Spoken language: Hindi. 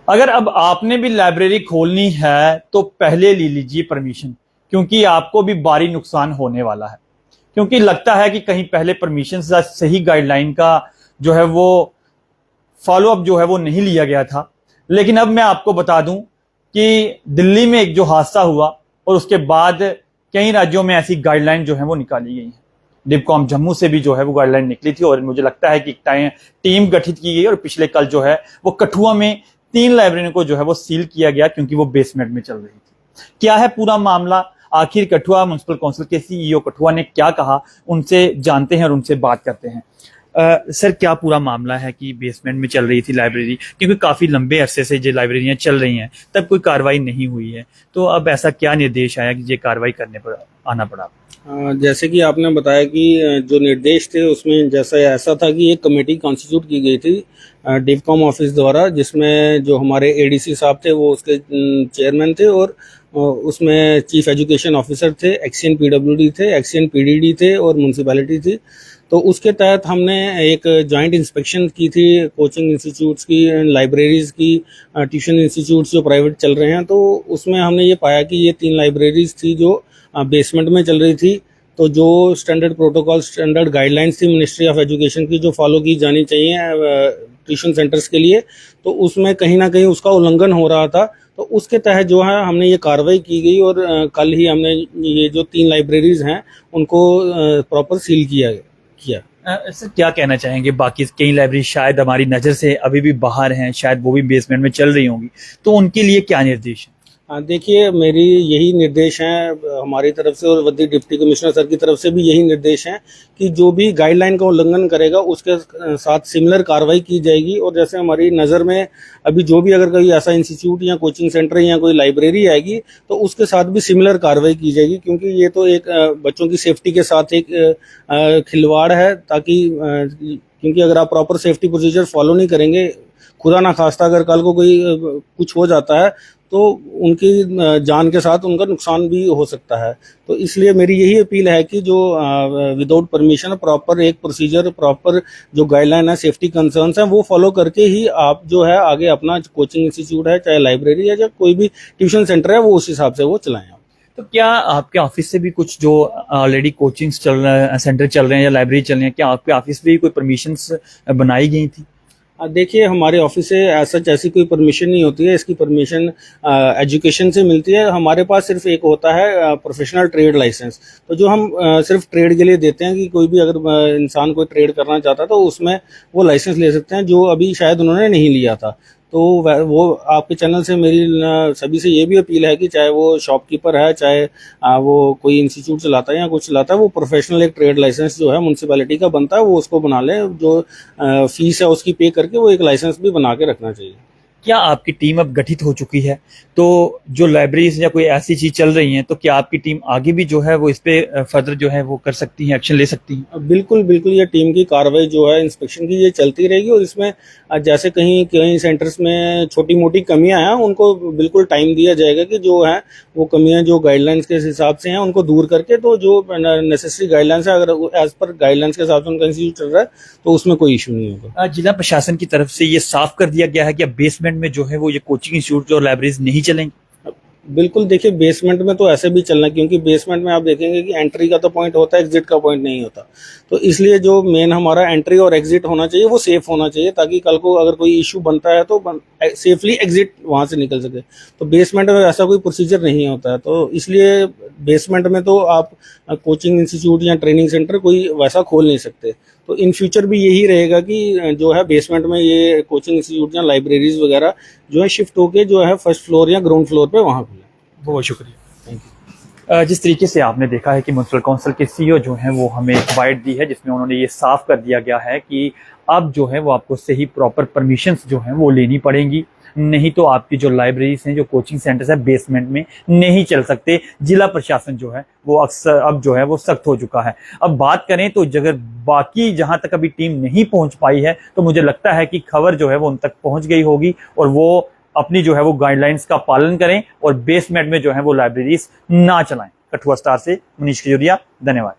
अगर अब आपने भी लाइब्रेरी खोलनी है तो पहले ले लीजिए परमिशन, क्योंकि आपको भी भारी नुकसान होने वाला है। क्योंकि लगता है कि कहीं पहले परमिशन का सही गाइडलाइन का जो है वो फॉलो अप जो है वो नहीं लिया गया था। लेकिन अब मैं आपको बता दूं कि दिल्ली में एक जो हादसा हुआ और उसके बाद कई राज्यों में ऐसी गाइडलाइन जो है वो निकाली गई है। डिबकॉम जम्मू से भी जो है वो गाइडलाइन निकली थी और मुझे लगता है कि टीम गठित की गई और पिछले कल जो है वो कठुआ में 3 लाइब्रेरियों को जो है वो सील किया गया, क्योंकि वो बेसमेंट में चल रही थी। क्या है पूरा मामला, आखिर कठुआ म्युनिसिपल काउंसिल के सीईओ कठुआ ने क्या कहा, उनसे जानते हैं और उनसे बात करते हैं। सर, क्या पूरा मामला है कि बेसमेंट में चल रही थी लाइब्रेरी, क्योंकि काफी लंबे अरसे से जो लाइब्रेरियां चल रही हैं तब कोई कार्रवाई नहीं हुई है, तो अब ऐसा क्या निर्देश आया कि ये कार्रवाई करने पर आना पड़ा? जैसे कि आपने बताया कि जो निर्देश थे उसमें जैसा ऐसा था कि एक कमेटी कॉन्स्टिट्यूट की गई थी डिवकॉम ऑफिस द्वारा, जिसमें जो हमारे एडीसी साहब थे वो उसके चेयरमैन थे, और उसमें चीफ एजुकेशन ऑफिसर थे, एक्सीएन पीडब्ल्यूडी थे, एक्सीएन पीडीडी थे और म्यूनसिपैलिटी थी। तो उसके तहत हमने एक जॉइंट इंस्पेक्शन की थी कोचिंग इंस्टीट्यूट्स की, लाइब्रेरीज़ की, ट्यूशन इंस्टीट्यूट्स जो प्राइवेट चल रहे हैं। तो उसमें हमने ये पाया कि ये 3 लाइब्रेरीज़ थी जो बेसमेंट में चल रही थी। तो जो स्टैंडर्ड प्रोटोकॉल, स्टैंडर्ड गाइडलाइंस थी मिनिस्ट्री ऑफ एजुकेशन की जो फॉलो की जानी चाहिए ट्यूशन सेंटर्स के लिए, तो उसमें कहीं ना कहीं उसका उल्लंघन हो रहा था। तो उसके तहत जो है हमने ये कार्रवाई की गई और कल ही हमने ये जो 3 लाइब्रेरीज हैं उनको प्रॉपर सील किया। सर, क्या कहना चाहेंगे, बाकी कई लाइब्रेरी शायद हमारी नज़र से अभी भी बाहर हैं, शायद वो भी बेसमेंट में चल रही होंगी, तो उनके लिए क्या निर्देश है? देखिए, मेरी यही निर्देश हैं हमारी तरफ से और वर्दी डिप्टी कमिश्नर सर की तरफ से भी यही निर्देश हैं कि जो भी गाइडलाइन का उल्लंघन करेगा उसके साथ सिमिलर कार्रवाई की जाएगी। और जैसे हमारी नज़र में अभी जो भी अगर कोई ऐसा इंस्टीट्यूट या कोचिंग सेंटर या कोई लाइब्रेरी आएगी तो उसके साथ भी सिमिलर कार्रवाई की जाएगी, क्योंकि ये तो एक बच्चों की सेफ्टी के साथ एक खिलवाड़ है। ताकि क्योंकि अगर आप प्रॉपर सेफ्टी प्रोसीजर फॉलो नहीं करेंगे, खुदा ना खास्ता अगर कल को कोई कुछ हो जाता है तो उनकी जान के साथ उनका नुकसान भी हो सकता है। तो इसलिए मेरी यही अपील है कि जो विदाउट परमिशन प्रॉपर एक प्रोसीजर, प्रॉपर जो गाइडलाइन है, सेफ्टी कंसर्न्स हैं, वो फॉलो करके ही आप जो है आगे अपना कोचिंग इंस्टीट्यूट है, चाहे लाइब्रेरी है, या कोई भी ट्यूशन सेंटर है, वो उस हिसाब से वो चलाएं। तो क्या आपके ऑफिस से भी कुछ जो ऑलरेडी कोचिंग चल रहे हैं, सेंटर चल रहे हैं या लाइब्रेरी चल रही है, क्या आपके ऑफिस से भी कोई परमिशंस बनाई गई थी? देखिए, हमारे ऑफिस से ऐसी कोई परमिशन नहीं होती है। इसकी परमिशन एजुकेशन से मिलती है। हमारे पास सिर्फ एक होता है प्रोफेशनल ट्रेड लाइसेंस, तो जो हम सिर्फ ट्रेड के लिए देते हैं कि कोई भी अगर इंसान कोई ट्रेड करना चाहता है तो उसमें वो लाइसेंस ले सकते हैं, जो अभी शायद उन्होंने नहीं लिया था। तो वो आपके चैनल से मेरी सभी से ये भी अपील है कि चाहे वो शॉपकीपर है, चाहे वो कोई इंस्टीट्यूट चलाता है या कुछ चलाता है, वो प्रोफेशनल एक ट्रेड लाइसेंस जो है म्यूनसिपैलिटी का बनता है वो उसको बना ले। जो फीस है उसकी पे करके वो एक लाइसेंस भी बना के रखना चाहिए। क्या आपकी टीम अब गठित हो चुकी है? तो जो लाइब्रेरीज या कोई ऐसी चीज चल रही है तो क्या आपकी टीम आगे भी जो है वो इस पे फर्दर जो है वो कर सकती है, एक्शन ले सकती है? बिल्कुल बिल्कुल, ये टीम की कार्रवाई जो है इंस्पेक्शन की ये चलती रहेगी। और इसमें जैसे कहीं कहीं सेंटर्स में छोटी मोटी कमियां हैं उनको बिल्कुल टाइम दिया जाएगा कि जो है वो कमियां जो गाइडलाइंस के हिसाब से हैं उनको दूर करके, तो जो नेसेसरी गाइडलाइंस है अगर एज पर गाइडलाइंस के हिसाब से उनका इंस्टीट्यूट चल रहा है तो उसमें कोई इशू नहीं होगा। जिला प्रशासन की तरफ से ये साफ कर दिया गया है कि अब बेसमेंट में जो है वो ये कोचिंग इंस्टीट्यूट और लाइब्रेरीज नहीं चलेंगी? बिल्कुल, देखिए, बेसमेंट में तो ऐसे भी चलना, क्योंकि बेसमेंट में आप देखेंगे कि एंट्री का तो पॉइंट होता है, एग्जिट का पॉइंट नहीं होता। तो इसलिए जो मेन हमारा एंट्री और एग्जिट होना चाहिए वो सेफ होना चाहिए, ताकि कल को अगर कोई इशू बनता है तो सेफली एग्जिट वहां से निकल सके। तो बेसमेंट में ऐसा कोई प्रोसीजर नहीं होता है, तो इसलिए बेसमेंट में तो आप कोचिंग इंस्टीट्यूट या ट्रेनिंग सेंटर कोई वैसा खोल नहीं सकते। तो इन फ्यूचर भी यही रहेगा कि जो है बेसमेंट में ये कोचिंग इंस्टीट्यूट या लाइब्रेरीज वगैरह जो है शिफ्ट होके जो है फर्स्ट फ्लोर या ग्राउंड फ्लोर पे वहाँ खुले। बहुत शुक्रिया, थैंक यू। जिस तरीके से आपने देखा है कि म्युनिसिपल काउंसिल के सीईओ जो हैं वो हमें एक बाइट दी है जिसमें उन्होंने ये साफ कर दिया गया है कि अब जो है वो आपको सही प्रॉपर परमिशंस जो हैं वो लेनी पड़ेंगी, नहीं तो आपकी जो लाइब्रेरीज हैं, जो कोचिंग सेंटर्स है, बेसमेंट में नहीं चल सकते। जिला प्रशासन जो है वो अक्सर अब जो है वो सख्त हो चुका है। अब बात करें तो अगर बाकी जहां तक अभी टीम नहीं पहुंच पाई है तो मुझे लगता है कि खबर जो है वो उन तक पहुंच गई होगी और वो अपनी जो है वो गाइडलाइंस का पालन करें और बेसमेंट में जो है वो लाइब्रेरीज ना चलाएं। कठुआ स्टार से मनीष खजूरिया, धन्यवाद।